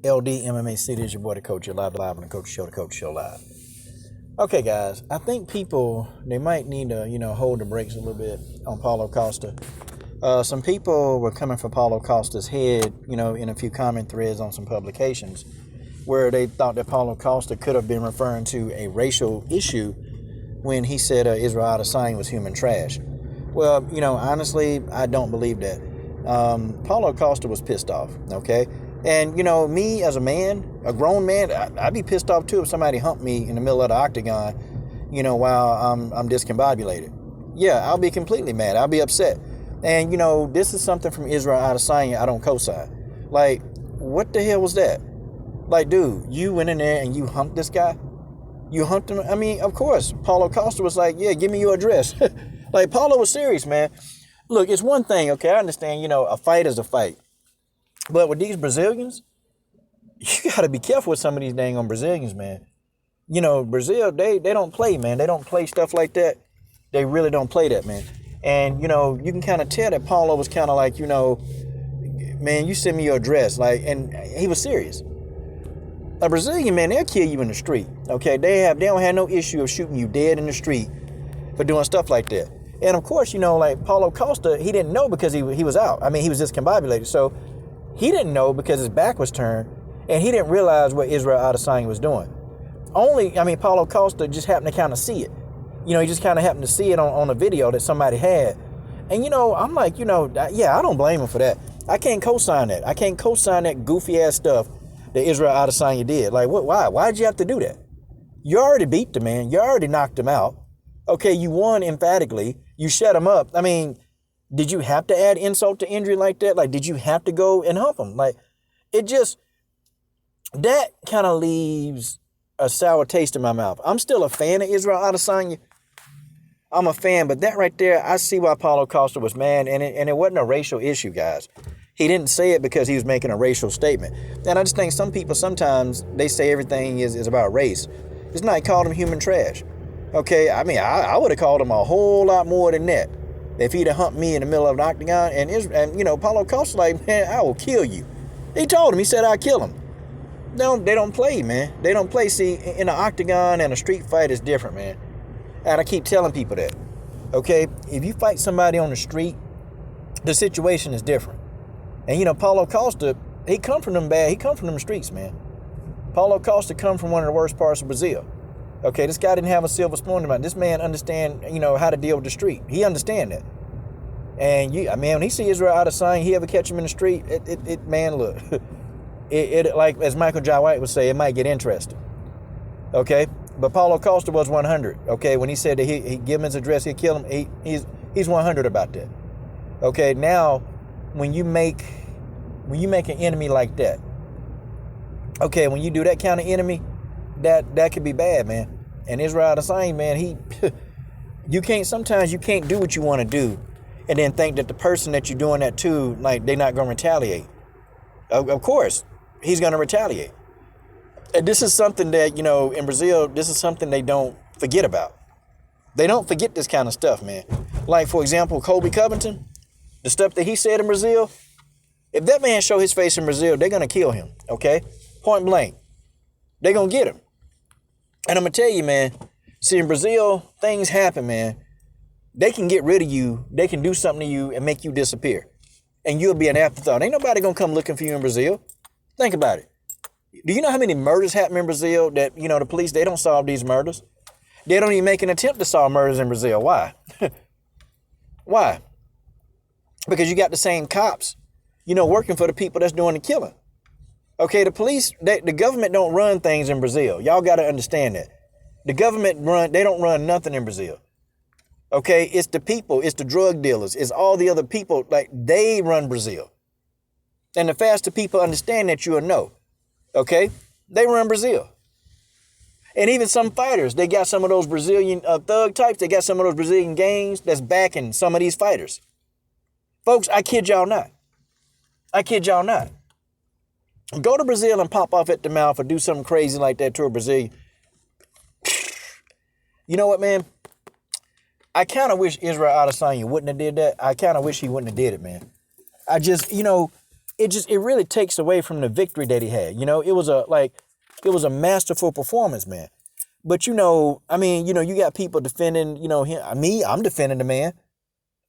LD MMA City is your boy, the coach. You're live on the Coach Show, the Coach Show Live. Okay, guys, I think people, they might need to, hold the brakes a little bit on Paulo Costa. Some people were coming for Paulo Costa's head, in a few comment threads on some publications where they thought that Paulo Costa could have been referring to a racial issue when he said Israel Adesanya was human trash. Well, honestly, I don't believe that. Paulo Costa was pissed off, okay? And, me as a man, a grown man, I'd be pissed off too if somebody humped me in the middle of the octagon, while I'm discombobulated. Yeah, I'll be completely mad. I'll be upset. And, this is something from Israel Adesanya I don't co-sign. Like, what the hell was that? Like, dude, you went in there and you humped this guy? You humped him? I mean, of course, Paulo Costa was like, yeah, give me your address. Like, Paulo was serious, man. Look, it's one thing, okay, I understand, a fight is a fight. But with these Brazilians, you got to be careful with some of these dang on Brazilians, man. Brazil, they don't play, man. They don't play stuff like that. They really don't play that, man. And, you can kind of tell that Paulo was kind of like, man, you send me your address. Like, and he was serious. A Brazilian, man, they'll kill you in the street, okay? They don't have no issue of shooting you dead in the street for doing stuff like that. And, of course, like Paulo Costa, he didn't know because he was out. I mean, he was discombobulated. So he didn't know because his back was turned, and he didn't realize what Israel Adesanya was doing. Paulo Costa just happened to kind of see it. He just kind of happened to see it on a video that somebody had. And, I'm like, yeah, I don't blame him for that. I can't co-sign that. I can't co-sign that goofy-ass stuff that Israel Adesanya did. Like, what? Why? Why'd you have to do that? You already beat the man. You already knocked him out. Okay, you won emphatically. You shut him up. I mean, did you have to add insult to injury like that? Like, did you have to go and hump him? Like, that kind of leaves a sour taste in my mouth. I'm still a fan of Israel Adesanya. I'm a fan, but that right there, I see why Paulo Costa was mad, and it wasn't a racial issue, guys. He didn't say it because he was making a racial statement. And I just think some people, sometimes, they say everything is about race. It's not, he called him human trash. Okay, I would have called him a whole lot more than that if he'd have humped me in the middle of an octagon. And Paulo Costa like, man, I will kill you. He told him, he said, I'll kill him. They don't play, man. They don't play. See, in an octagon and a street fight is different, man. And I keep telling people that. Okay, if you fight somebody on the street, the situation is different. And Paulo Costa, he come from them streets, man. Paulo Costa come from one of the worst parts of Brazil. Okay, this guy didn't have a silver spoon in his mouth. This man understand, how to deal with the street. He understand that. And when he see Israel Adesanya, he ever catch him in the street, man, look, it like as Michael Jai White would say, it might get interesting. Okay, but Paulo Costa was 100. Okay, when he said that he give him his address, he'd kill him. He's 100 about that. Okay, now when you make an enemy like that, okay, when you do that kind of enemy, that could be bad, man. And Israel Adesanya, man, sometimes you can't do what you want to do and then think that the person that you're doing that to, like, they're not going to retaliate. Of course, he's going to retaliate. And this is something that, in Brazil, this is something they don't forget about. They don't forget this kind of stuff, man. Like, for example, Colby Covington, the stuff that he said in Brazil, if that man show his face in Brazil, they're going to kill him, okay? Point blank. They're going to get him. And I'm going to tell you, man, see, in Brazil, things happen, man. They can get rid of you. They can do something to you and make you disappear. And you'll be an afterthought. Ain't nobody going to come looking for you in Brazil. Think about it. Do you know how many murders happen in Brazil that, the police, they don't solve these murders? They don't even make an attempt to solve murders in Brazil. Why? Why? Because you got the same cops, working for the people that's doing the killing. Okay, the police, the government don't run things in Brazil. Y'all got to understand that. The government they don't run nothing in Brazil. Okay, it's the people, it's the drug dealers, it's all the other people, like, they run Brazil. And the faster people understand that, you'll know. Okay, they run Brazil. And even some fighters, they got some of those Brazilian thug types, they got some of those Brazilian gangs that's backing some of these fighters. Folks, I kid y'all not. Go to Brazil and pop off at the mouth or do something crazy like that to a Brazilian. You know what, man? I kind of wish Israel Adesanya wouldn't have did that. I kind of wish he wouldn't have did it, man. I just, it really takes away from the victory that he had. It was a masterful performance, man. But I mean, you got people defending, him. I'm defending the man.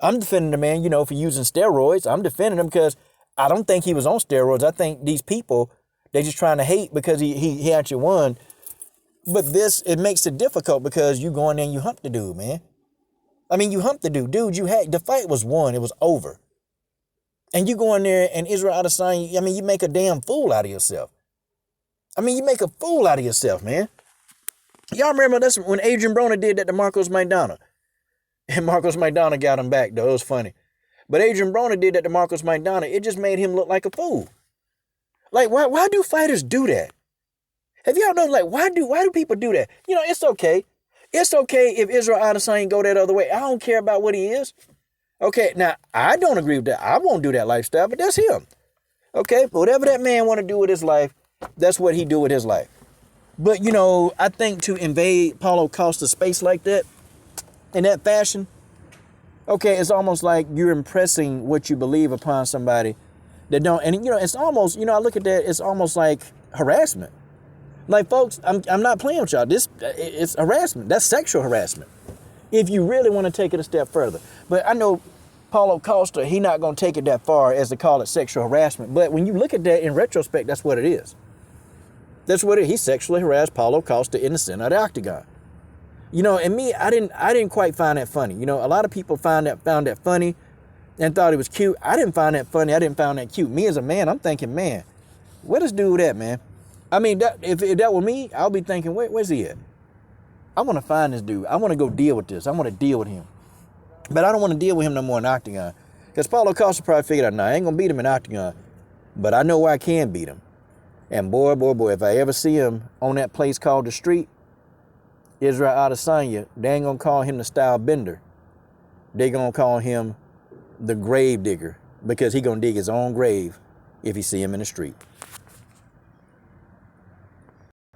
I'm defending the man, for using steroids. I'm defending him because I don't think he was on steroids. I think these people, they just trying to hate because he actually won. But it makes it difficult because you go in there and you hump the dude, man. I mean, you humped the dude. Dude, the fight was won. It was over. And you go in there and Israel Adesanya, I mean, you make a damn fool out of yourself. I mean, you make a fool out of yourself, man. Y'all remember this when Adrian Broner did that to Marcos Maidana? And Marcos Maidana got him back, though. It was funny. But Adrian Broner did that to Marcos Maidana. It just made him look like a fool. Like, why do fighters do that? Have y'all known, like, why do people do that? It's okay. It's okay if Israel Adesanya go that other way. I don't care about what he is. Okay, now, I don't agree with that. I won't do that lifestyle, but that's him. Okay, but whatever that man want to do with his life, that's what he do with his life. But, I think to invade Paulo Costa's space like that, in that fashion, okay, it's almost like you're impressing what you believe upon somebody that don't. And, it's almost, I look at that, it's almost like harassment. Like, folks, I'm not playing with y'all. It's harassment. That's sexual harassment. If you really want to take it a step further. But I know Paulo Costa, he not going to take it that far as to call it sexual harassment. But when you look at that in retrospect, that's what it is. That's what it is. He sexually harassed Paulo Costa in the center of the octagon. And me, I didn't quite find that funny. A lot of people found that funny and thought it was cute. I didn't find that funny. I didn't find that cute. Me as a man, I'm thinking, man, where this dude at, man? I mean, if that were me, I'll be thinking, where's he at? I want to find this dude. I want to go deal with this. I want to deal with him. But I don't want to deal with him no more in the octagon. Because Paulo Costa probably figured out, nah, I ain't going to beat him in the octagon. But I know where I can beat him. And boy, if I ever see him on that place called The Street, Israel Adesanya, they ain't going to call him the style bender. They going to call him the grave digger. Because he going to dig his own grave if he see him in the street.